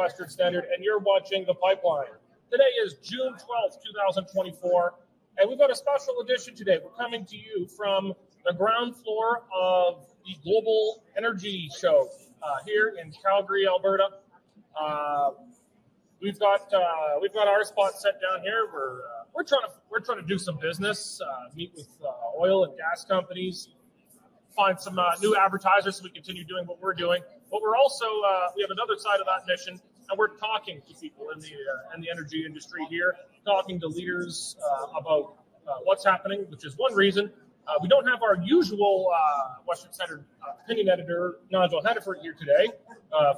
Western Standard, and you're watching The Pipeline. Today is June 12th, 2024, and we've got a special edition today. We're coming to you from the ground floor of the Global Energy Show here in Calgary, Alberta. We've got our spot set down here. We're trying to do some business, meet with oil and gas companies, find some new advertisers so we continue doing what we're doing. But we're also we have another side of that mission, and we're talking to people in the energy industry here, talking to leaders about what's happening, which is one reason. We don't have our usual Western Center opinion editor, Nigel Hediford, here today.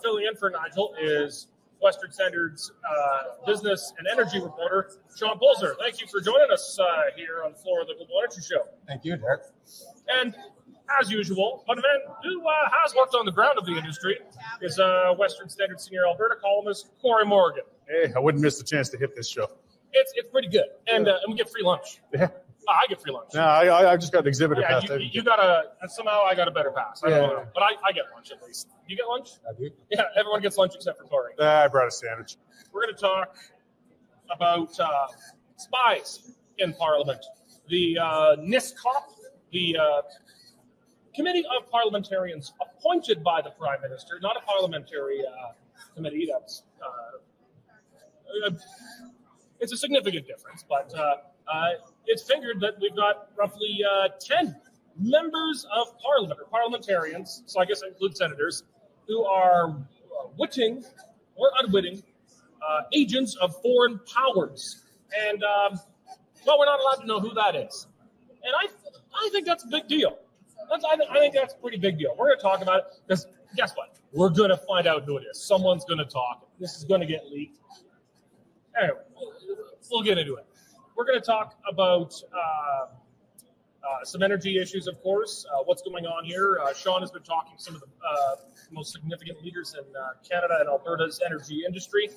Filling in for Nigel is Western Center's business and energy reporter, Shaun Polczer. Thank you for joining us here on the floor of the Global Energy Show. Thank you, Derek. And as usual, but a man who has worked on the ground of the industry is Western Standard senior Alberta columnist Cory Morgan. Hey, I wouldn't miss the chance to hit this show. It's pretty good, and we get free lunch. Yeah. I get free lunch. No, I just got an exhibitor pass. You got somehow I got a better pass. I don't know, but I get lunch at least. You get lunch? I do. Yeah, everyone gets lunch except for Cory. I brought a sandwich. We're going to talk about Spies in Parliament. The NISCOP, the Committee of Parliamentarians appointed by the Prime Minister, not a parliamentary committee. That's it's a significant difference, but it's figured that we've got roughly 10 members of Parliament, or parliamentarians, so I guess that includes senators, who are witting or unwitting agents of foreign powers. And, well, we're not allowed to know who that is. And I think that's a big deal. I think that's a pretty big deal. We're going to talk about it because guess what? We're going to find out who it is. Someone's going to talk. This is going to get leaked. Anyway, we'll get into it. We're going to talk about some energy issues, of course, what's going on here. Shaun has been talking to some of the most significant leaders in Canada and Alberta's energy industry.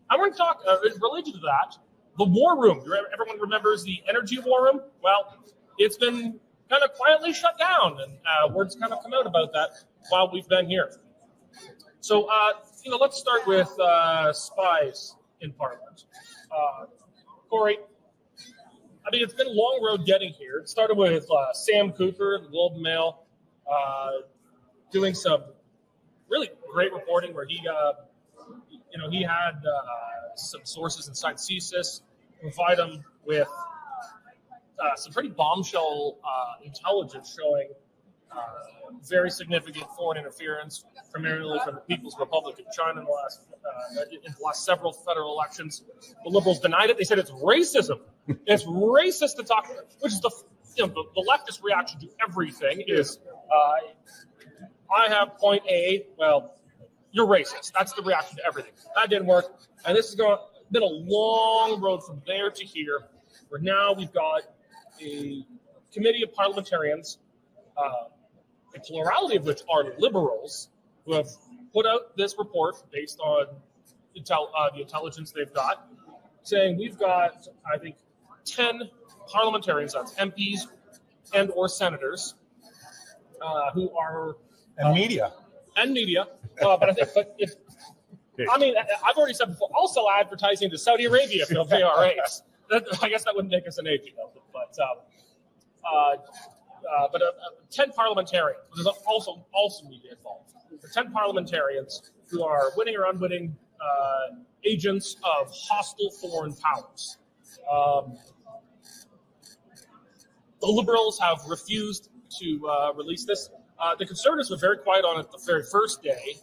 I want to talk, related to that, the war room. Everyone remembers the energy war room? Well, it's been kind of quietly shut down, and words kind of come out about that while we've been here. So, let's start with Spies in Parliament. Cory, I mean, it's been a long road getting here. It started with Sam Cooper, the Globe and Mail, doing some really great reporting where he had some sources inside CSIS provide him with some pretty bombshell intelligence showing very significant foreign interference, primarily from the People's Republic of China in the last several federal elections. The Liberals denied it. They said it's racism. It's racist to talk, which is the leftist reaction to everything is, I have point A, well, you're racist. That's the reaction to everything. That didn't work. And this has been a long road from there to here, where now we've got a committee of parliamentarians, a plurality of which are liberals, who have put out this report based on the intelligence they've got, saying we've got, I think, 10 parliamentarians, that's MPs and or senators, who are... And media. But I mean, I've already said before, also advertising to Saudi Arabia if they'll pay our rates. I guess that wouldn't make us an AG, but 10 parliamentarians. There's also media involved. 10 parliamentarians who are witting or unwitting agents of hostile foreign powers. The Liberals have refused to release this. The Conservatives were very quiet on it the very first day.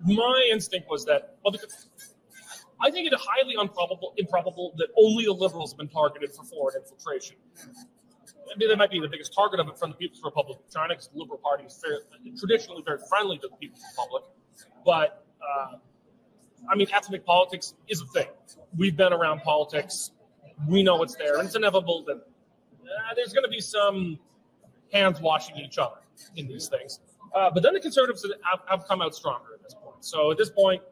My instinct was that, I think it is highly improbable that only the Liberals have been targeted for foreign infiltration. I mean, they might be the biggest target of it from the People's Republic of China, because the Liberal Party is traditionally very friendly to the People's Republic. But, I mean, ethnic politics is a thing. We've been around politics. We know it's there. And it's inevitable that there's going to be some hands washing each other in these things. But then the Conservatives have come out stronger at this point. So at this point,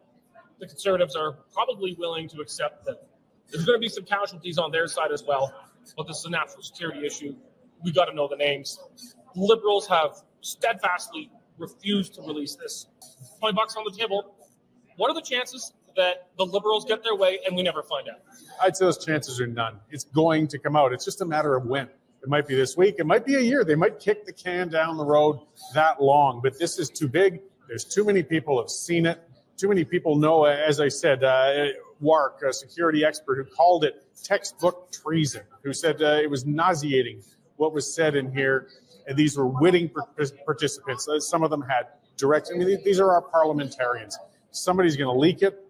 the Conservatives are probably willing to accept that there's going to be some casualties on their side as well. But this is a national security issue. We've got to know the names. The Liberals have steadfastly refused to release this. $20 on the table. what are the chances that the Liberals get their way and we never find out? I'd say those chances are none. It's going to come out. It's just a matter of when. It might be this week. It might be a year. They might kick the can down the road that long. But this is too big. There's too many people have seen it. Too many people know, as I said, Wark, a security expert who called it textbook treason, who said it was nauseating what was said in here. And these were witting participants. Some of them had direct. I mean, these are our parliamentarians. Somebody's going to leak it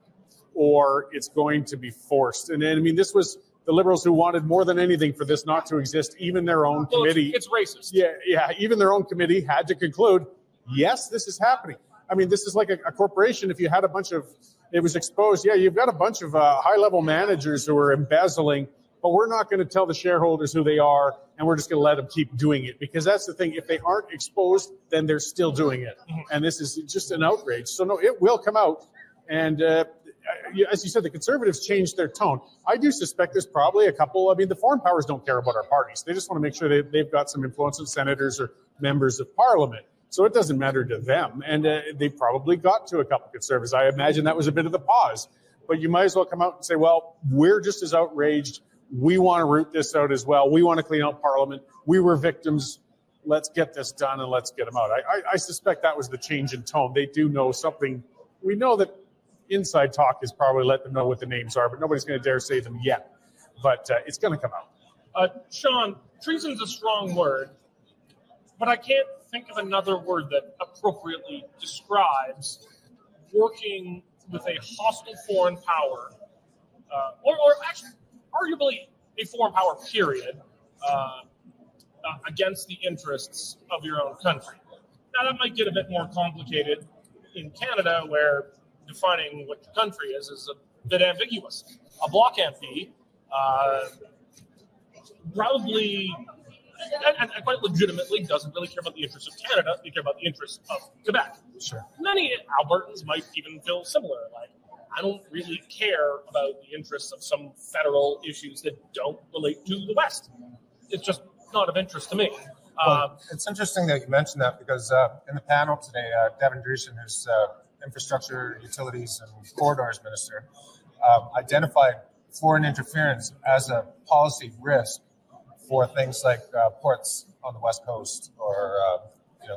or it's going to be forced. And I mean, this was the Liberals who wanted more than anything for this not to exist. Even their own committee. It's racist. Yeah. Even their own committee had to conclude, yes, this is happening. I mean, this is like a corporation. If you had a bunch of, it was exposed, you've got a bunch of high-level managers who are embezzling, but we're not going to tell the shareholders who they are, and we're just going to let them keep doing it. Because that's the thing. If they aren't exposed, then they're still doing it. And this is just an outrage. So, no, it will come out. And as you said, the Conservatives changed their tone. I do suspect there's probably a couple. I mean, the foreign powers don't care about our parties. They just want to make sure they've got some influence with senators or members of parliament. So it doesn't matter to them. And they probably got to a couple Conservatives. I imagine that was a bit of the pause. But you might as well come out and say, well, we're just as outraged. We want to root this out as well. We want to clean out Parliament. We were victims. Let's get this done and let's get them out. I suspect that was the change in tone. They do know something. We know that inside talk has probably let them know what the names are, but nobody's going to dare say them yet. But it's going to come out. Shaun, treason's a strong word, but I can't think of another word that appropriately describes working with a hostile foreign power, or actually arguably a foreign power, period, against the interests of your own country. Now, that might get a bit more complicated in Canada, where defining what the country is a bit ambiguous. A Bloc MP probably, and quite legitimately, doesn't really care about the interests of Canada. They care about the interests of Quebec. Sure. Many Albertans might even feel similar. Like, I don't really care about the interests of some federal issues that don't relate to the West. It's just not of interest to me. Well, it's interesting that you mentioned that because in the panel today, Devin Dreesen, who's Infrastructure, Utilities, and Corridors Minister, identified foreign interference as a policy risk for things like ports on the West Coast or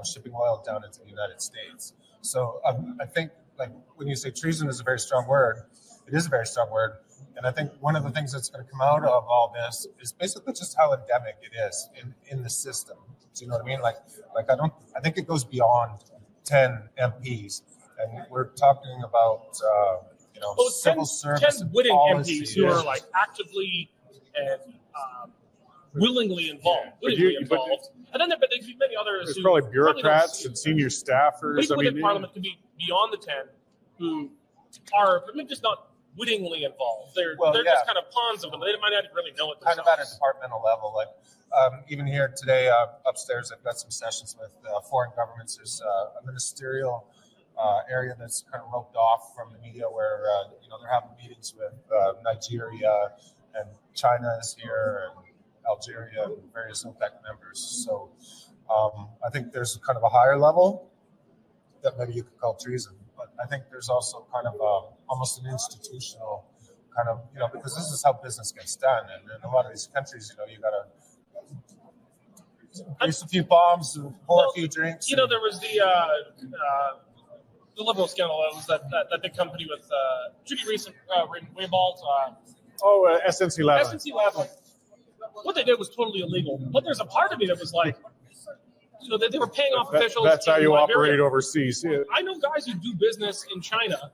shipping oil down into the United States. So I think, like, when you say treason is a very strong word, it is a very strong word. And I think one of the things that's going to come out of all this is basically just how endemic it is in the system. Do you know what I mean? Like I think it goes beyond 10 MPs, and we're talking about civil service 10 witting policy. MPs who are like actively and willingly involved. And then there's many others. There's who probably bureaucrats and senior staffers. People in Parliament can be beyond the 10 who are just not wittingly involved. They're just kind of pawns of them. They might not really know it themselves. Kind of at a departmental level. Like even here today upstairs, I've got some sessions with foreign governments. There's a ministerial area that's kind of roped off from the media where they're having meetings with Nigeria, and China is here, and Algeria, and various OPEC members. So I think there's kind of a higher level that maybe you could call treason. But I think there's also kind of almost an institutional kind of, because this is how business gets done. And in a lot of these countries, you got to grease a few bombs and pour a few drinks. There was the Liberal scandal. It was that big company with Judy recent Waybalt. SNC Lavalin. SNC Lavalin. What they did was totally illegal. But there's a part of me that was like, they were paying off officials. That's how you Liberia. operate overseas. Yeah. I know guys who do business in China,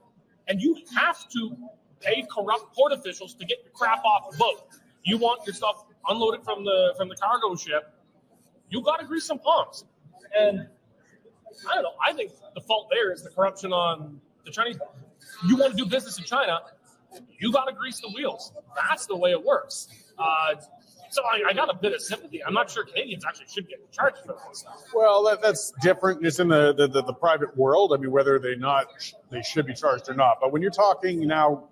and you have to pay corrupt port officials to get your crap off the boat. You want your stuff unloaded from the cargo ship, you got to grease some palms. And I don't know. I think the fault there is the corruption on the Chinese. You want to do business in China, you got to grease the wheels. That's the way it works. So I got a bit of sympathy. I'm not sure Canadians actually should get charged for this stuff. Well, that's different. It's in the private world. I mean, whether they should be charged or not. But when you're talking now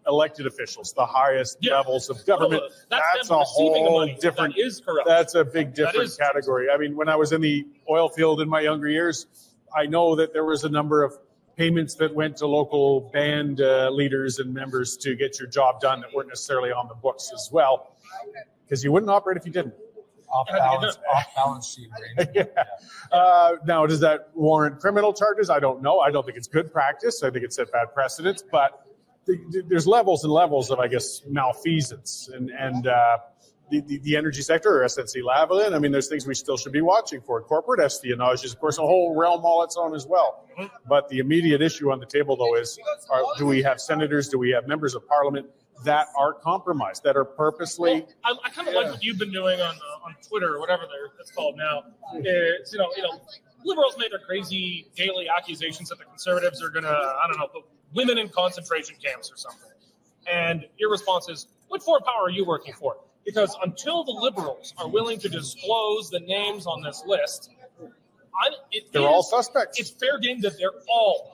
elected officials, the highest levels of government, that's a whole different. That is corrupt. That's a big different category. I mean, when I was in the oil field in my younger years, I know that there was a number of payments that went to local band leaders and members to get your job done that weren't necessarily on the books as well, because you wouldn't operate if you didn't. Off-balance sheet arrangement. Now, does that warrant criminal charges? I don't know. I don't think it's good practice. I think it set bad precedents, but there's levels and levels of, I guess, malfeasance. And the energy sector, or SNC-Lavalin, I mean, there's things we still should be watching for. Corporate espionage is, of course, a whole realm all its own as well. But the immediate issue on the table, though, is do we have senators, do we have members of parliament that are compromised, that are purposely... Well, I kind of like what you've been doing on Twitter, or whatever it's called now. It's, liberals make their crazy daily accusations that the conservatives are going to, I don't know, put women in concentration camps or something. And your response is, what foreign power are you working for? Because until the liberals are willing to disclose the names on this list, they're all suspects. It's fair game that they're all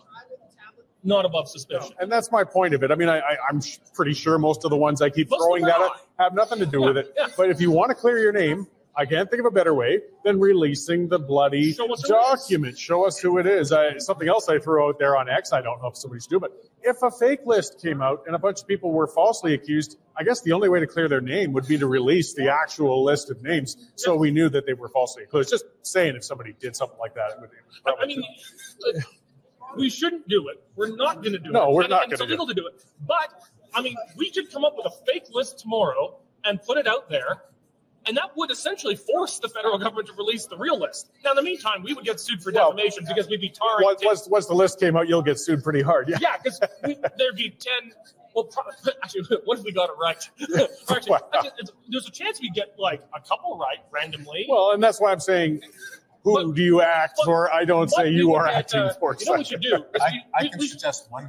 not above suspicion. And that's my point of it. I mean, I'm pretty sure most of the ones I keep throwing that at have nothing to do with it. Yeah. But if you want to clear your name, I can't think of a better way than releasing the bloody document. Show us who it is. Something else I threw out there on X, I don't know if somebody should do, but if a fake list came out and a bunch of people were falsely accused, I guess the only way to clear their name would be to release the actual list of names so we knew that they were falsely accused. Just saying, if somebody did something like that, it would probably... I mean, we shouldn't do it. We're not going to do it. No, we're not going to do it. It's illegal to do it. But, I mean, we could come up with a fake list tomorrow and put it out there, and that would essentially force the federal government to release the real list. Now, in the meantime, we would get sued for defamation because we'd be tarring. Once the list came out, you'll get sued pretty hard. Yeah, because there'd be 10. Well, actually, what if we got it right? There's a chance we get like a couple right randomly. Well, and that's why I'm saying, who do you act for? I don't say you are acting for. You know what we should do? I can suggest one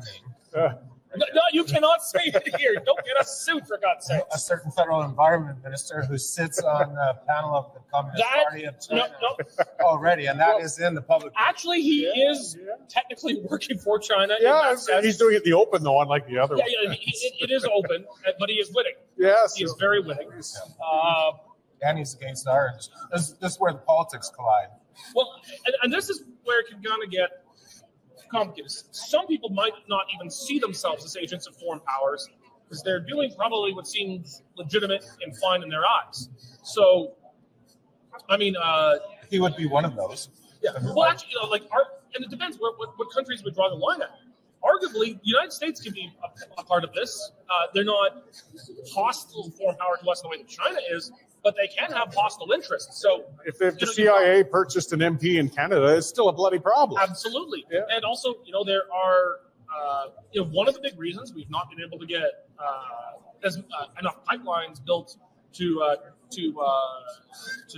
name. No, you cannot say it here. Don't get us sued, for God's sake. A certain federal environment minister who sits on the panel of the Communist Party of China already, and that is in the public. Actually, he is technically working for China. Yeah, he's doing it in the open, though, unlike the other one. Yeah, it is open, but he is winning. Yes. He is very winning. And he's against our industry. This is where the politics collide. Well, and this is where it can kind of get complicated. Some people might not even see themselves as agents of foreign powers because they're doing probably what seems legitimate and fine in their eyes. So, I mean, he would be one of those. Yeah. Well, actually, and it depends what countries would draw the line at. Arguably, the United States can be a part of this. They're not hostile foreign power to us in the way that China is, but they can have hostile interests. So if the CIA purchased an MP in Canada, it's still a bloody problem. Absolutely. Yeah. And also, there are, one of the big reasons we've not been able to get enough pipelines built to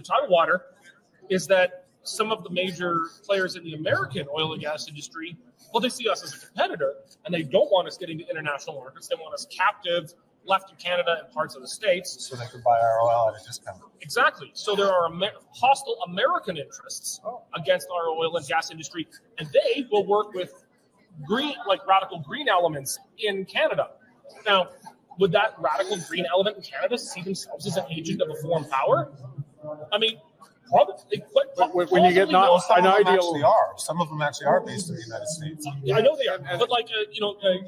tidal water is that some of the major players in the American oil and gas industry, well, they see us as a competitor, and they don't want us getting to international markets. They want us captive, left in Canada and parts of the States. So they can buy our oil at a discount. Exactly. So there are hostile American interests against our oil and gas industry, and they will work with radical green elements in Canada. Now, would that radical green element in Canada see themselves as an agent of a foreign power? I mean, probably. When you get not an ideal, some of them actually are based in the United States. Yeah, I know they are, but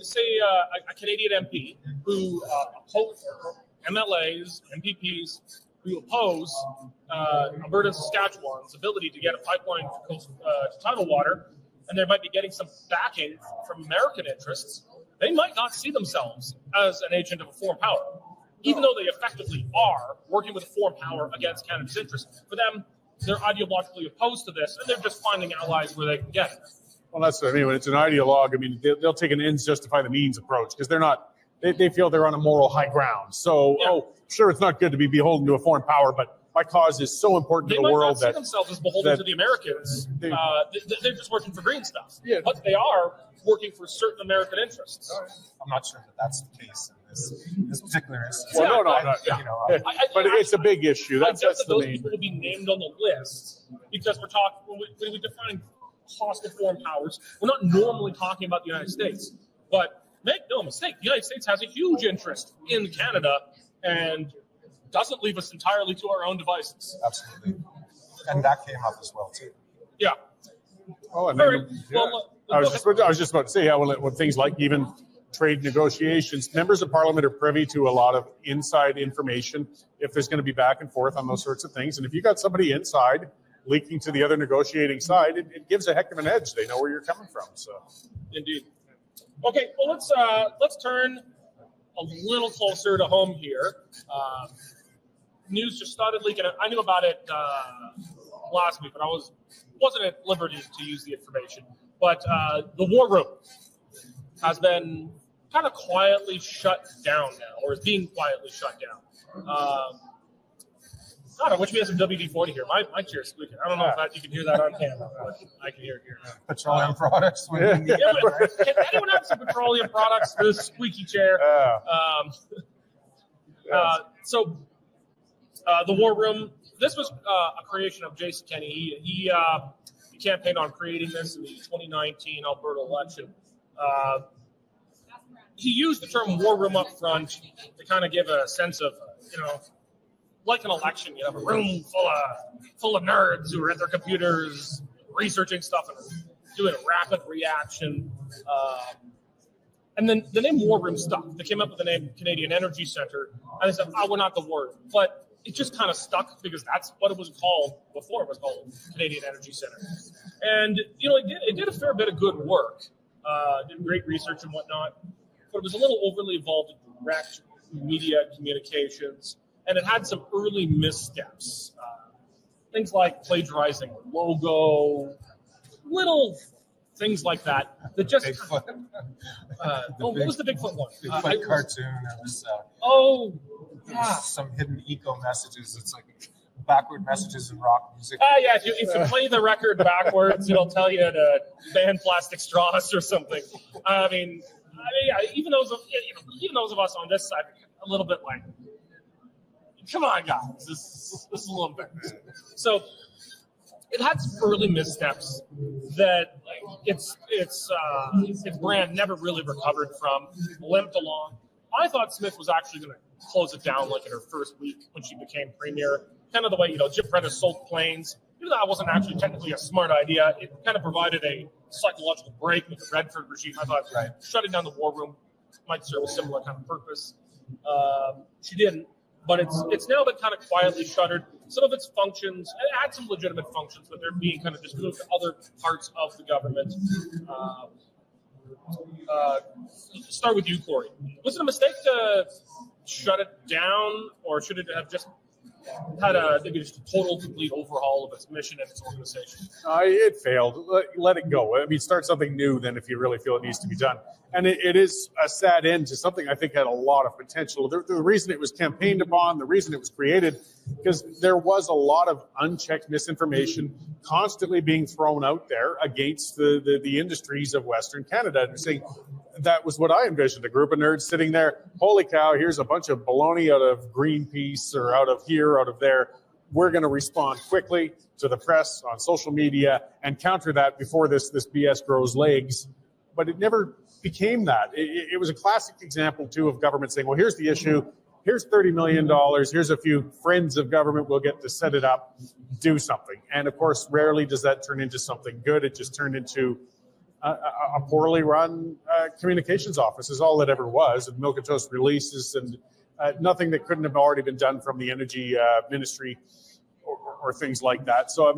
say a Canadian MP who oppose MLAs, MPPs who oppose Alberta and Saskatchewan's ability to get a pipeline to tidal water, and they might be getting some backing from American interests. They might not see themselves as an agent of a foreign power, even though they effectively are working with a foreign power against Canada's interests. For them, they're ideologically opposed to this, and they're just finding allies where they can get it. Well, that's what I mean. When it's an ideologue, I mean, they'll take an ends justify the means approach because they're not. They feel they're on a moral high ground. So, sure, it's not good to be beholden to a foreign power, but my cause is so important to the world that they might not see themselves as beholden to the Americans. They're just working for green stuff. Yeah. But they are working for certain American interests. I'm not sure that that's the case in this particular instance. Well, but it's a big issue. That's the those main. people will be named on the list because we're talking when we define hostile foreign powers. We're not normally talking about the United States, but make no mistake, the United States has a huge interest in Canada and doesn't leave us entirely to our own devices. Absolutely, and that came up as well too. Yeah. Oh, and all right. Well, I was just about to say, when things like even trade negotiations, members of Parliament are privy to a lot of inside information if there's going to be back and forth on those sorts of things. And if you got somebody inside leaking to the other negotiating side, it gives a heck of an edge. They know where you're coming from. So, indeed. Okay, well let's turn a little closer to home here. News just started leaking. I knew about it last week, but I wasn't at liberty to use the information. But the war room has been kind of quietly shut down now, or is being quietly shut down. I don't know, which we have some WD-40 here. My chair's squeaking. I don't know if you can hear that on camera, but I can hear it here. Petroleum products. Can anyone have some petroleum products for this squeaky chair? So the war room, this was a creation of Jason Kenney. He campaigned on creating this in the 2019 Alberta election. He used the term war room up front to kind of give a sense of, like an election, you have a room full of nerds who are at their computers researching stuff and doing a rapid reaction. And then the name War Room stuck. They came up with the name Canadian Energy Center, and they said, we're not the war room. But it just kind of stuck because that's what it was called before it was called Canadian Energy Center. And, it did a fair bit of good work, did great research and whatnot, but it was a little overly involved in direct media communications. And it had some early missteps, things like plagiarizing a logo, little things like that. That just Bigfoot. What was the Bigfoot one? Bigfoot cartoon. It was some hidden eco messages. It's like backward messages in rock music. Yeah. If you play the record backwards, it'll tell you to ban plastic straws or something. Even those of us on this side, a little bit like, come on, guys. This is a little embarrassing. So it had some early missteps that its brand never really recovered from, limped along. I thought Smith was actually going to close it down in her first week when she became premier. Kind of the way, Jim Prentice sold planes. That wasn't actually technically a smart idea. It kind of provided a psychological break with the Redford regime. I thought shutting down the war room might serve a similar kind of purpose. She didn't. But it's now been kind of quietly shuttered. Some of its functions, it had some legitimate functions, but they're being kind of just moved to other parts of the government. Start with you, Cory. Was it a mistake to shut it down, or should it have just had a total, complete overhaul of its mission and its organization? It failed. Let it go. Start something new then if you really feel it needs to be done. And it is a sad end to something I think had a lot of potential. The reason it was campaigned upon, the reason it was created, because there was a lot of unchecked misinformation constantly being thrown out there against the industries of Western Canada. And saying that was what I envisioned, a group of nerds sitting there, holy cow, here's a bunch of baloney out of Greenpeace or out of here, out of there. We're going to respond quickly to the press on social media and counter that before this BS grows legs. But it never became that. It was a classic example, too, of government saying, well, here's the issue. Here's $30 million. Here's a few friends of government. We'll get to set it up, do something. And, of course, rarely does that turn into something good. It just turned into a poorly run communications office is all it ever was. And milk and toast releases and nothing that couldn't have already been done from the energy ministry or things like that. So,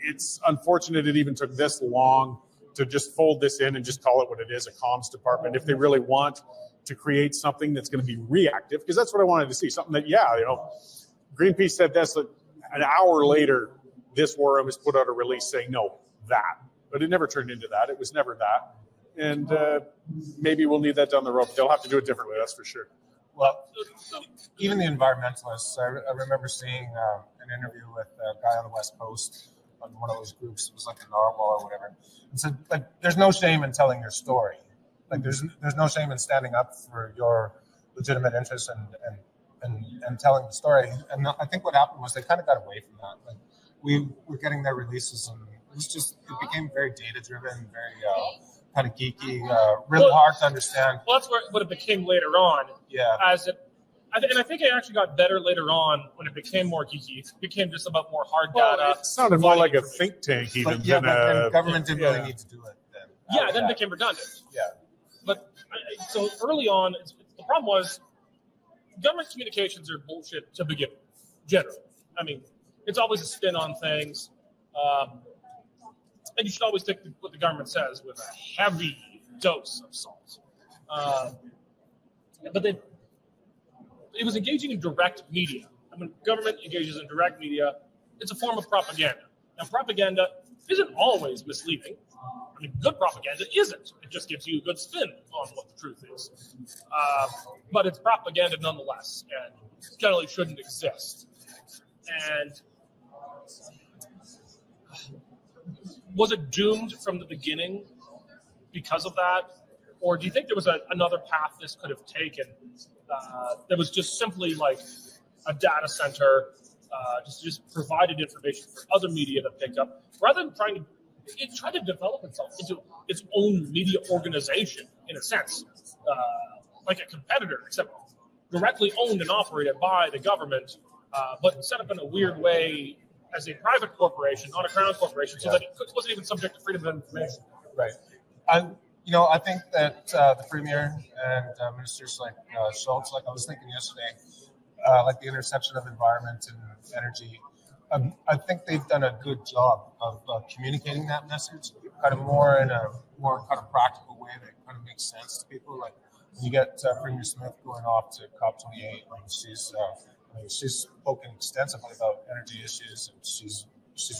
it's unfortunate it even took this long to just fold this in and just call it what it is, a comms department, if they really want to create something that's going to be reactive, because that's what I wanted to see, something that, Greenpeace said this, an hour later, this war room has put out a release saying, no, that. But it never turned into that. It was never that. And maybe we'll need that down the road. They'll have to do it differently, that's for sure. Well, even the environmentalists, I remember seeing an interview with a guy on the West Coast on one of those groups. It was like a Narwhal or whatever. And said, there's no shame in telling your story. There's no shame in standing up for your legitimate interests and telling the story. And I think what happened was they kind of got away from that. We were getting their releases, and it became very data driven, very kind of geeky, really hard to understand. Well, that's what it became later on. Yeah. I think it actually got better later on when it became more geeky. It became just about more hard data. It sounded more like a think tank even. But then government didn't really need to do it then. Yeah, then it became redundant. Yeah. But so early on, the problem was government communications are bullshit to begin with, generally. I mean, it's always a spin on things. And you should always take what the government says with a heavy dose of salt. But it was engaging in direct media. I mean, government engages in direct media. It's a form of propaganda. Now, propaganda isn't always misleading. I mean, good propaganda isn't. It just gives you a good spin on what the truth is. But it's propaganda nonetheless, and generally shouldn't exist. And was it doomed from the beginning because of that? Or do you think there was another path this could have taken that was just simply like a data center, just provided information for other media to pick up, rather than trying to develop itself into its own media organization, in a sense, like a competitor, except directly owned and operated by the government, but set up in a weird way as a private corporation, not a crown corporation, so that it wasn't even subject to freedom of information. Right. I think that the Premier and ministers like Schultz, like I was thinking yesterday, like the intersection of environment and energy, I think they've done a good job of communicating that message, kind of more in a more kind of practical way that kind of makes sense to people. Like you get Premier Smith going off to COP28, and she's spoken extensively about energy issues, and she's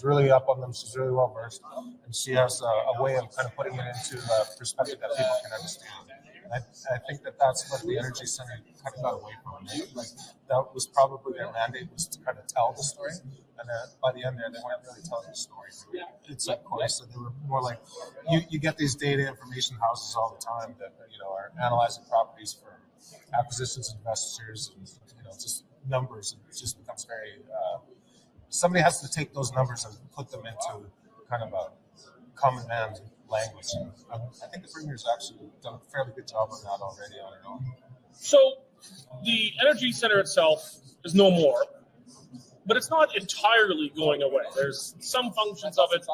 really up on them. She's really well versed, and she has a way of kind of putting it into a perspective that people can understand. And I think that's what the Energy Center kind of got away from. Like that was probably their mandate, was to kind of tell the story, and by the end there, they weren't really telling the story. It's of course, so they were more like you get these data information houses all the time that are analyzing properties for acquisitions, investors, and just numbers, and it just becomes very. Somebody has to take those numbers and put them into kind of a common man language. And I think the Premier's actually done a fairly good job on that already on her own. So the Energy Center itself is no more, but it's not entirely going away. There's some functions of it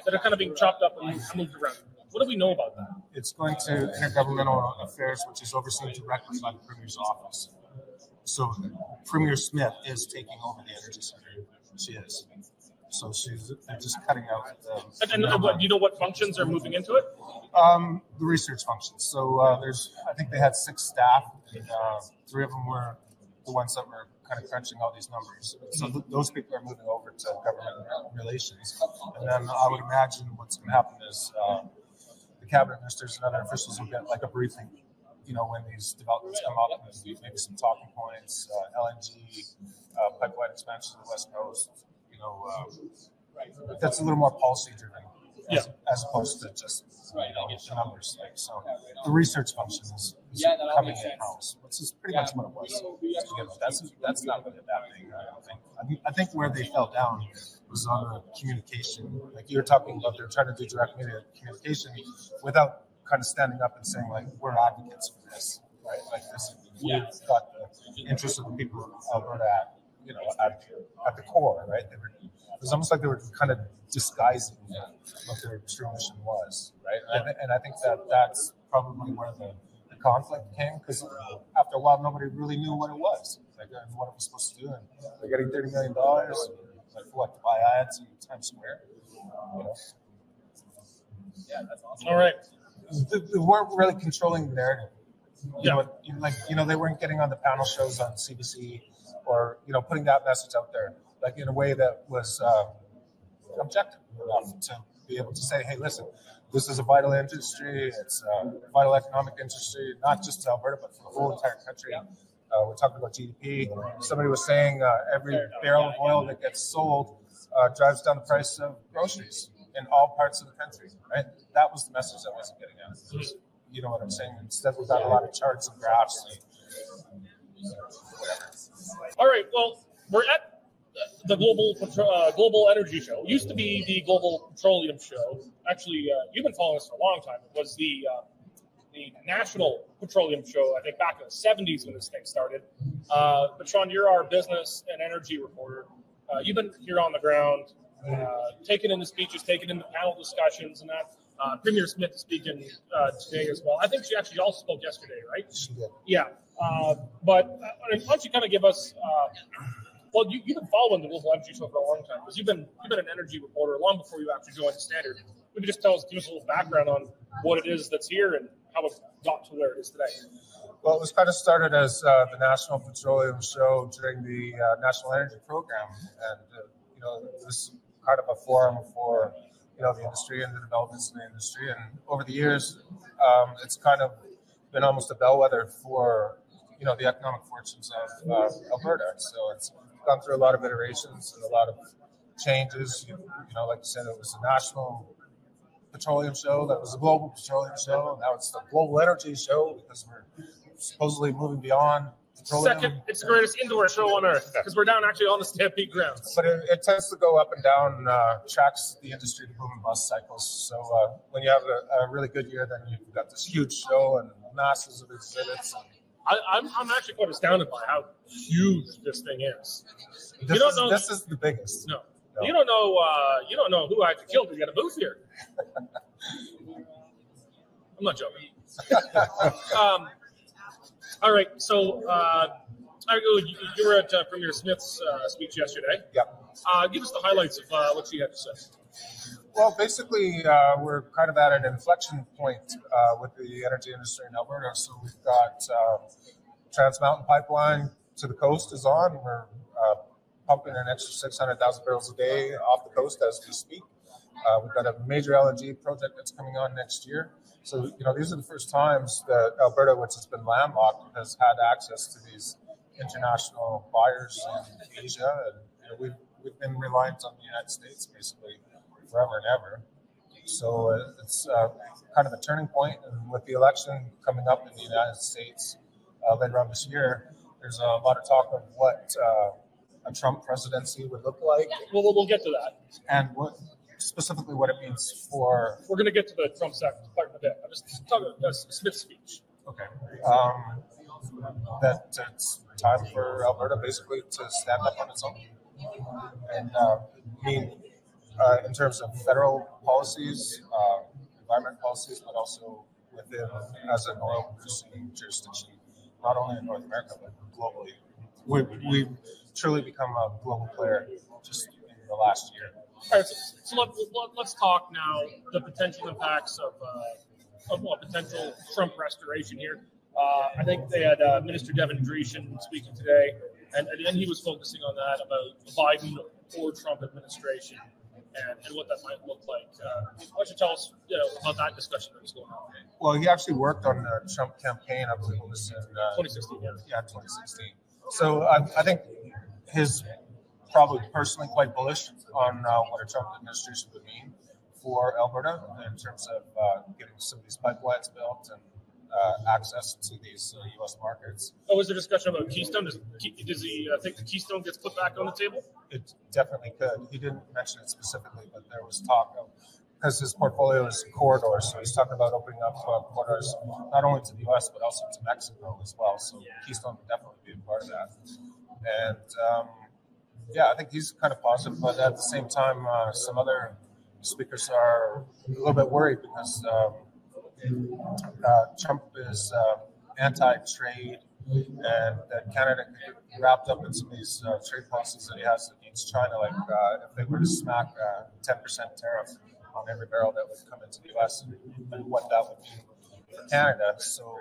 that are kind of being chopped up and moved around. What do we know about that? It's going to Intergovernmental Affairs, which is overseen directly by the Premier's office. So Premier Smith is taking over the Energy Center. She is. So they're just cutting out the... And do you know what functions are moving into it? The research functions. So I think they had 6 staff, and 3 of them were the ones that were kind of crunching all these numbers. So those people are moving over to government relations. And then I would imagine what's going to happen is the cabinet ministers and other officials will get like a briefing, when these developments come up, and maybe some talking points, LNG, pipeline expansion to the West Coast, that's a little more policy driven as opposed to just the numbers. So the research function is coming in-house, which is pretty much what it was. That's not really a bad thing, I don't think. I think where they fell down was on the communication. Like you were talking about, they're trying to do direct media communication without kind of standing up and saying, like, we're advocates for this, right? Like this, we've got the interests of the people of Alberta at the core, right? It was almost like they were kind of disguising what their true mission was, right? And I think that's probably where the conflict came, because after a while, nobody really knew what it was, like, and what it was supposed to do. And they're getting $30 million, like, what, to buy ads in Times Square, Yeah, that's awesome. All right. They weren't really controlling the narrative. They weren't getting on the panel shows on CBC or, putting that message out there, like in a way that was objective enough to be able to say, hey, listen, this is a vital industry. It's a vital economic industry, not just to Alberta, but for the whole entire country. We're talking about GDP. Somebody was saying every barrel of oil that gets sold drives down the price of groceries in all parts of the country, right? That was the message that wasn't getting out. You know what I'm saying? Instead, we've got a lot of charts and graphs. All right. Well, we're at the Global Energy Show. It used to be the Global Petroleum Show. Actually, you've been following us for a long time. It was the National Petroleum Show, I think, back in the 70s when this thing started. But Shaun, you're our business and energy reporter. You've been here on the ground, taking in the speeches, taking in the panel discussions and that. Premier Smith is speaking today as well. I think she actually also spoke yesterday, right? She did. Yeah. But why don't you kind of give us, well, you've been following the global energy show for a long time, because you've been an energy reporter long before you actually joined the Standard. Maybe just give us a little background on what it is that's here and how it got to where it is today. Well, it was kind of started as the National Petroleum Show during the National Energy Program, and this is kind of a forum for the industry and the developments in the industry. And over the years, it's kind of been almost a bellwether for the economic fortunes of Alberta. So it's gone through a lot of iterations and a lot of changes. Like you said, it was a national petroleum show, that was a global petroleum show, and now it's the global energy show because we're supposedly moving beyond petroleum. Second, it's the greatest indoor show on earth because we're down actually on the Stampede grounds. But it tends to go up and down, tracks the industry to boom and bust cycles. So when you have a really good year, then you've got this huge show and masses of exhibits. I'm actually quite astounded by how huge this thing is. This is the biggest. No. You don't know who I had to kill to get a booth here. I'm not joking. All right, so you were at Premier Smith's speech yesterday. Yeah. Give us the highlights of what she had to say. Well, basically, we're kind of at an inflection point with the energy industry in Alberta. So we've got Trans Mountain Pipeline to the coast is on. We're pumping an extra 600,000 barrels a day off the coast as we speak. We've got a major LNG project that's coming on next year. So, these are the first times that Alberta, which has been landlocked, has had access to these international buyers in Asia. And we've been reliant on the United States basically forever and ever. So it's kind of a turning point. And with the election coming up in the United States later on this year, there's a lot of talk of what a Trump presidency would look like. We'll get to that. And specifically what it means for... We're going to get to the Trump sector part in a bit. I'm just talking about Smith's speech. Okay. That it's time for Alberta basically to stand up on its own. And in terms of federal policies, environment policies, but also within, as an oil producing jurisdiction, not only in North America, but globally. We've truly become a global player just in the last year. All right, so let's talk now the potential impacts of potential Trump restoration here. I think they had Minister Devin Dreeshen speaking today, and he was focusing on that about the Biden or Trump administration and what that might look like. Why don't you tell us about that discussion that was going on? Well, he actually worked on the Trump campaign, I believe it was in 2016. Yeah, 2016. So I think his probably personally quite bullish on what a Trump administration would mean for Alberta in terms of getting some of these pipelines built and access to these U.S. markets. Oh, was there discussion about Keystone? Does he think the Keystone gets put back on the table? It definitely could. He didn't mention it specifically, but there was talk of, because his portfolio is corridors, so he's talking about opening up corridors not only to the U.S. but also to Mexico as well. So Keystone would definitely be a part of that. And I think he's kind of positive, but at the same time, some other speakers are a little bit worried because Trump is anti-trade, and that Canada could get wrapped up in some of these trade policies that he has against China, like if they were to smack a 10% tariff on every barrel that would come into the U.S. and what that would mean for Canada. So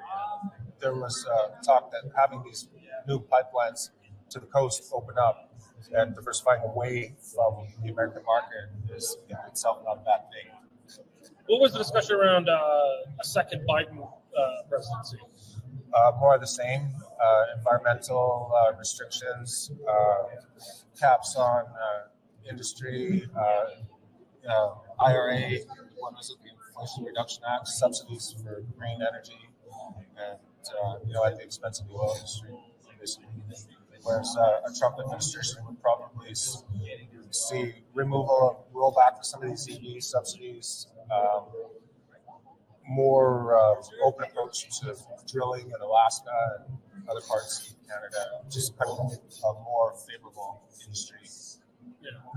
there was talk that having these new pipelines to the coast open up and diversifying away from the American market is in itself not that big. What was the discussion around a second Biden presidency? More of the same, environmental restrictions, caps on industry, IRA, what was it, the Inflation Reduction Act, subsidies for green energy, and at the expense of the oil industry, basically. Whereas a Trump administration would probably see removal of rollback of some of these EV subsidies, more open approach to drilling in Alaska and other parts of Canada, just kind of a more favorable industry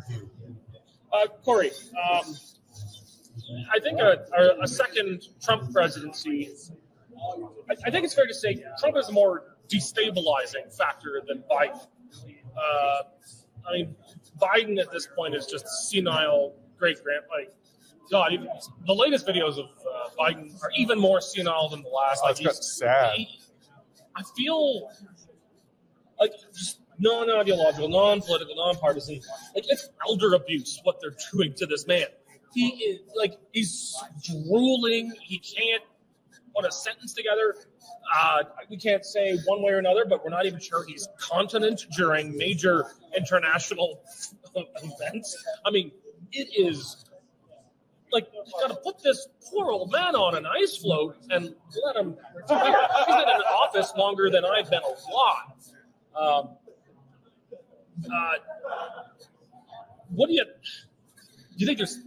view. Cory, I think a second Trump presidency, I think it's fair to say Trump is a more destabilizing factor than Biden. I mean, Biden at this point is just senile great-grand. Like, God, even the latest videos of Biden are even more senile than the last. Like, that's sad. I feel like just non-ideological, non-political, non-partisan. Like, it's elder abuse what they're doing to this man. He is he's drooling. He can't put a sentence together. We can't say one way or another, but we're not even sure he's continent during major international events. I mean, it is like you got to put this poor old man on an ice float and let him. He's been in office longer than I've been alive. What do you think? There's,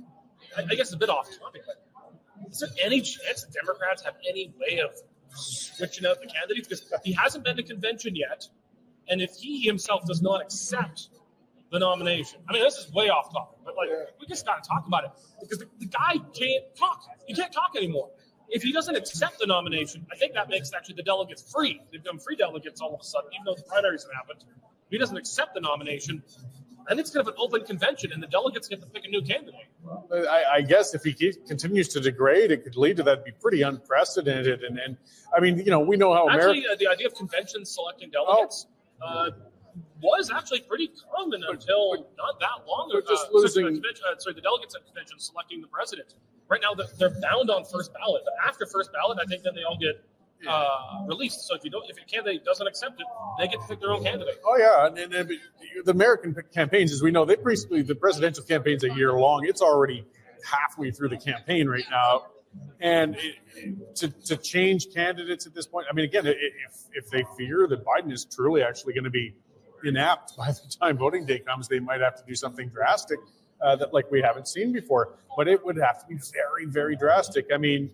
I guess, it's a bit off topic, but is there any chance the Democrats have any way of switching out the candidates? Because he hasn't been to convention yet, and if he himself does not accept the nomination, I mean, this is way off topic, but we just got to talk about it because the guy can't talk. He can't talk anymore. If he doesn't accept the nomination, I think that makes actually the delegates free. They've become free delegates all of a sudden, even though the primaries have happened. If he doesn't accept the nomination, I think it's kind of an open convention, and the delegates get to pick a new candidate. I guess if he continues to degrade, it could lead to that. Be pretty unprecedented. And I mean, we know how actually the idea of conventions selecting delegates was actually pretty common until not that long ago. Just losing. The delegates at convention selecting the president. Right now, they're bound on first ballot, but after first ballot, I think then they all get released. So if a candidate doesn't accept it, they get to pick their own candidate. Oh yeah, and the American campaigns, as we know, the presidential campaign's a year long. It's already halfway through the campaign right now, and to change candidates at this point, I mean, again, if they fear that Biden is truly actually going to be inept by the time voting day comes, they might have to do something drastic that like we haven't seen before. But it would have to be very, very drastic. I mean,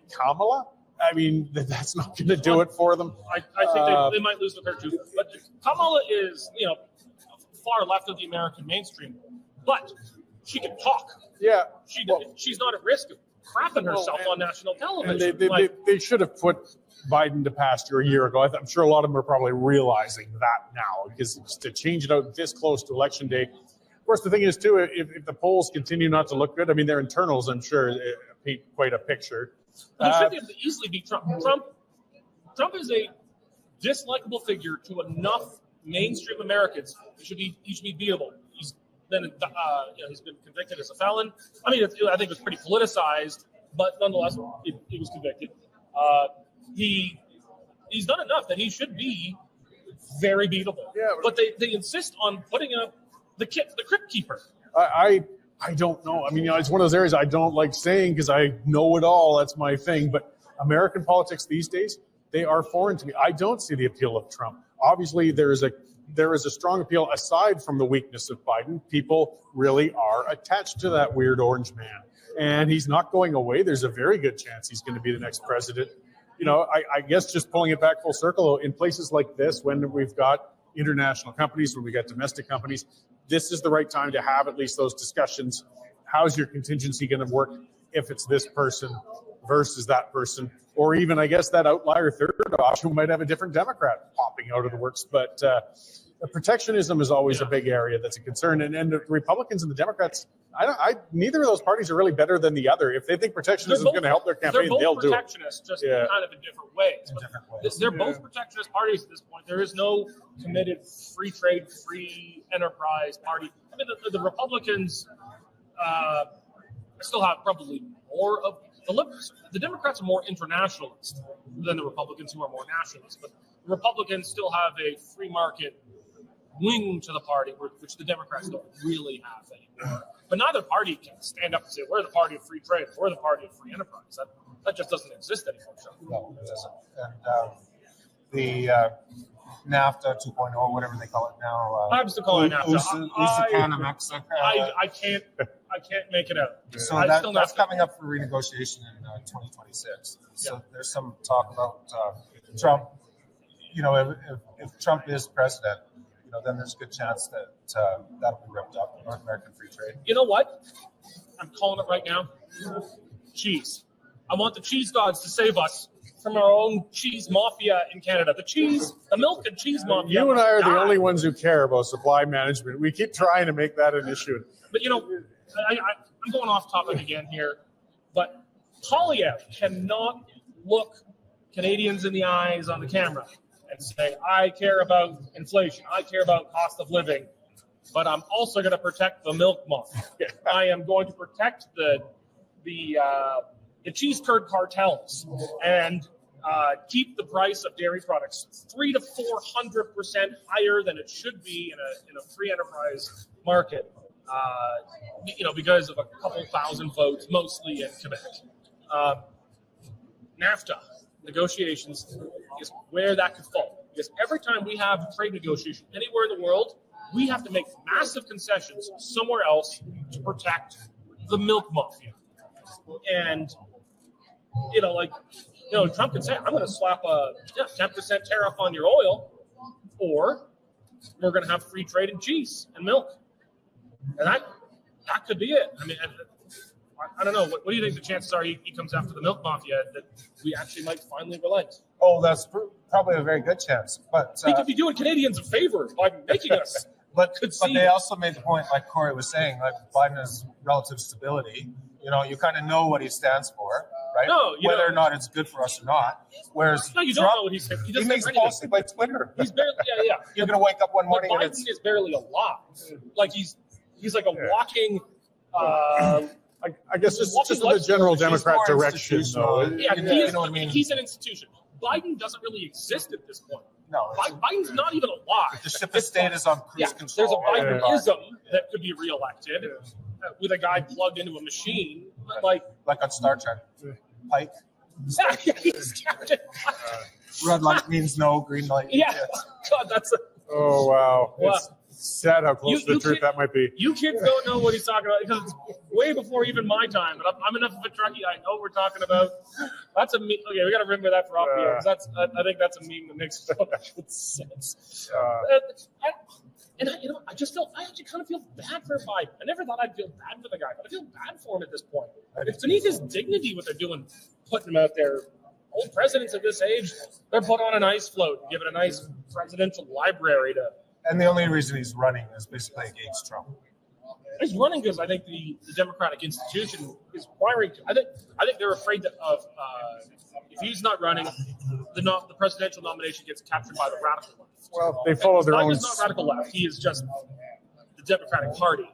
Kamala? I mean, that's not going to do it for them. I think they might lose with her too. But Kamala is, far left of the American mainstream, but she can talk. Yeah, she's not at risk of crapping herself on national television. And they should have put Biden to pasture a year ago. I'm sure a lot of them are probably realizing that now, because to change it out this close to Election Day. Of course, the thing is, too, if the polls continue not to look good, I mean, their internals, I'm sure, paint quite a picture. He should be able to easily beat Trump. Trump is a dislikable figure to enough mainstream Americans. He should be beatable. He's been convicted as a felon. I mean, I think it was pretty politicized, but nonetheless, he was convicted. He's done enough that he should be very beatable. Yeah, but they insist on putting up the crypt keeper. I don't know. I mean, it's one of those areas I don't like saying because I know it all. That's my thing. But American politics these days, they are foreign to me. I don't see the appeal of Trump. Obviously, there is a strong appeal aside from the weakness of Biden. People really are attached to that weird orange man. And he's not going away. There's a very good chance he's going to be the next president. I guess just pulling it back full circle, in places like this, when we've got international companies, when we got domestic companies, this is the right time to have at least those discussions. How's your contingency going to work if it's this person versus that person? Or even, I guess, that outlier third option who might have a different Democrat popping out of the works. But protectionism is always a big area that's a concern. And the Republicans and the Democrats, neither of those parties are really better than the other. If they think protectionism is going to help their campaign, they'll do it. They're both protectionists, just kind of in different ways. They're both protectionist parties at this point. There is no committed free trade, free enterprise party. I mean, the Republicans still have probably more of the Democrats are more internationalist than the Republicans, who are more nationalist. But the Republicans still have a free market wing to the party, which the Democrats don't really have anymore. But neither party can stand up and say, we're the party of free trade, we're the party of free enterprise. That just doesn't exist anymore. No, it doesn't. And the NAFTA 2.0, whatever they call it now. I'm still calling it NAFTA. I can't make it out. So that's coming up for renegotiation in 2026. So there's some talk about Trump. If Trump is president, then there's a good chance that that'll be ripped up. North American free trade. You know what? I'm calling it right now. Cheese. I want the cheese gods to save us from our own cheese mafia in Canada. The milk and cheese mafia. You and I are the only ones who care about supply management. We keep trying to make that an issue. But, I'm going off topic again here, but Poilievre cannot look Canadians in the eyes on the camera and say, I care about inflation, I care about cost of living, but I'm also going to protect the milk mafia. I am going to protect the cheese curd cartels and keep the price of dairy products 300% to 400% higher than it should be in a free enterprise market. Because of a couple thousand votes, mostly in Quebec. NAFTA negotiations is where that could fall. Because every time we have a trade negotiation anywhere in the world, we have to make massive concessions somewhere else to protect the milk mafia. And, Trump can say, I'm going to slap a 10% tariff on your oil, or we're going to have free trade in cheese and milk. And that could be it. I mean, I don't know. What do you think the chances are he comes after the milk mafia, that we actually might finally relent? Oh, that's probably a very good chance. But he could be doing Canadians a favor by making us. But they also made the point, like Cory was saying, like Biden has relative stability. You kind of know what he stands for, right? No, whether or not it's good for us or not. Whereas you Trump, don't know what he says. He makes policy by Twitter. He's barely, yeah. You're going to wake up one morning Biden and is barely alive. Like he's like a walking. I guess just in the general Democrat direction, though. Yeah, you know what I mean? He's an institution. Biden doesn't really exist at this point. No. Biden's not even alive. The ship of state is on cruise control. There's a Bidenism that could be reelected with a guy plugged into a machine. Like on Star Trek. Pike. He's Captain Pike. Red light means no, green light. Yeah. God, that's Oh, wow. It's sad how close to the truth that might be. You kids don't know what he's talking about because it's way before even my time. But I'm enough of a Trekkie. I know what we're talking about. That's a meme. Okay, we got to remember that for off the air. I think that's a meme that makes so much sense. I actually kind of feel bad for Biden. I never thought I'd feel bad for the guy, but I feel bad for him at this point. It's beneath his dignity what they're doing, putting him out there. Old presidents of this age, they're put on an ice float and given a nice presidential library to. And the only reason he's running is basically against Trump. He's running because I think the Democratic institution is requiring. I think they're afraid of if he's not running, the presidential nomination gets captured by the radical left. Well, they follow their own. He's not radical left. He is just the Democratic Party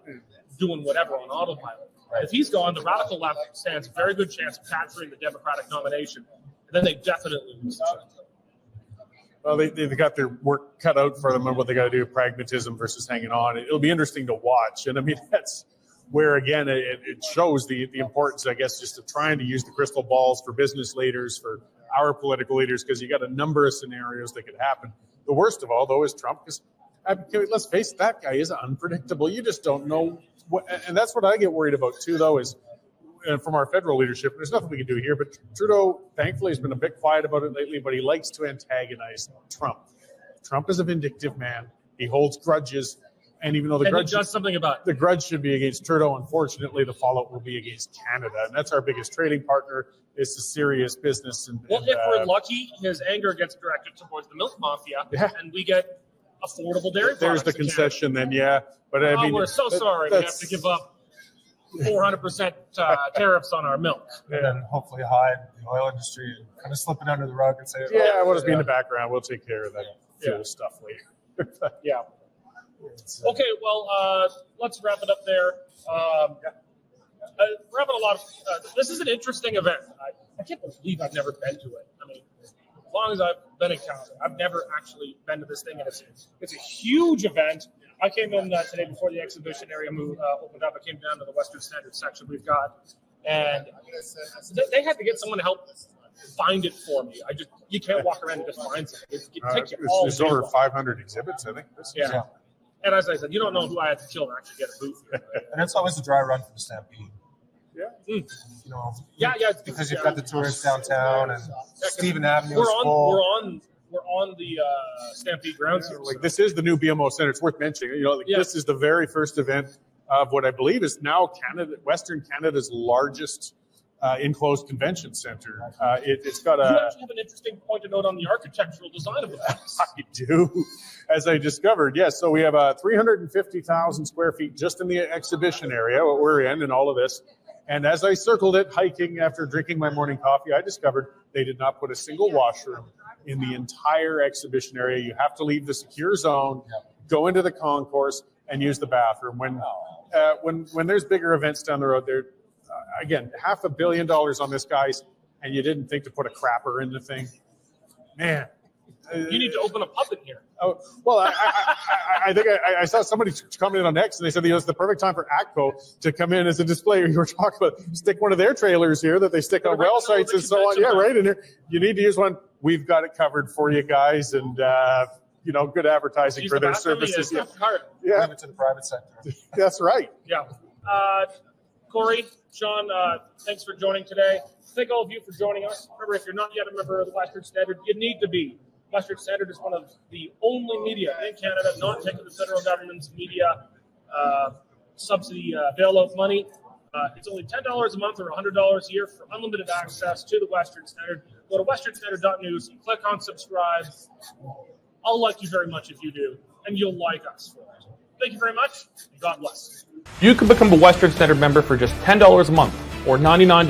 doing whatever on autopilot. Right. If he's gone, the radical left stands a very good chance of capturing the Democratic nomination, and then they definitely lose. Well, they've got their work cut out for them on what they got to do, pragmatism versus hanging on. It'll be interesting to watch. And I mean, that's where, again, it shows the importance, I guess, just of trying to use the crystal balls for business leaders, for our political leaders, because you got a number of scenarios that could happen. The worst of all, though, is Trump, because let's face it, that guy is unpredictable. You just don't know what, and that's what I get worried about, too, though, is from our federal leadership, there's nothing we can do here, but Trudeau, thankfully, has been a bit quiet about it lately, but he likes to antagonize Trump. Trump is a vindictive man. He holds grudges, and even though the grudge does something about it. The grudge should be against Trudeau, unfortunately, the fallout will be against Canada, and that's our biggest trading partner. It's a serious business. If we're lucky, his anger gets directed towards the milk mafia, and we get affordable dairy products. There's the concession then, yeah. But I mean, we're so sorry we have to give up 400% tariffs on our milk. And then hopefully hide the oil industry and kind of slip it under the rug and say, we'll just be in the background. We'll take care of that fuel stuff later. Yeah. Okay, well, let's wrap it up there. We're having a lot of this is an interesting event. I can't believe I've never been to it. I mean, as long as I've been in Canada, I've never actually been to this thing. And it's a huge event. I came in today before the exhibition area opened up. I came down to the Western Standard section we've got, and they had to get someone to help find it for me. You can't walk around and just find something. It takes you all day. There's over 500 exhibits, I think. Yeah. And as I said, you don't know who I had to kill to actually get a booth here. And it's always a dry run for the Stampede. Yeah. You know. Yeah. Because you've got the tourists downtown and Stephen Avenue is full. We're on the Stampede grounds here. Like this is the new BMO Center. It's worth mentioning. This is the very first event of what I believe is now Western Canada's largest enclosed convention center. It's got You actually have an interesting point to note on the architectural design of the place. I do, as I discovered. Yes, so we have 350,000 square feet just in the exhibition area, what we're in, and all of this. And as I circled it, hiking after drinking my morning coffee, I discovered they did not put a single washroom in the entire exhibition area. You have to leave the secure zone, go into the concourse, and use the bathroom. When there's bigger events down the road, there, again, $500 million on this, guys, and you didn't think to put a crapper in the thing. Man. You need to open a pub in here. Oh, well, I think I saw somebody comment on X, and they said it's the perfect time for ACCO to come in as a display. You were talking about stick one of their trailers here that they stick on well sites and so on. Yeah, right in here. You need to use one. We've got it covered for you guys, and good advertising for their services. Yeah, leave it to the private sector. That's right. Yeah. Cory, Shaun, thanks for joining today. Thank all of you for joining us. Remember, if you're not yet a member of the Western Standard, you need to be. Western Standard is one of the only media in Canada not taking the federal government's media subsidy bailout money. It's only $10 a month or $100 a year for unlimited access to the Western Standard. Go to westernstandard.news, click on subscribe. I'll like you very much if you do, and you'll like us for it. Thank you very much, and God bless. You can become a Western Standard member for just $10 a month or $99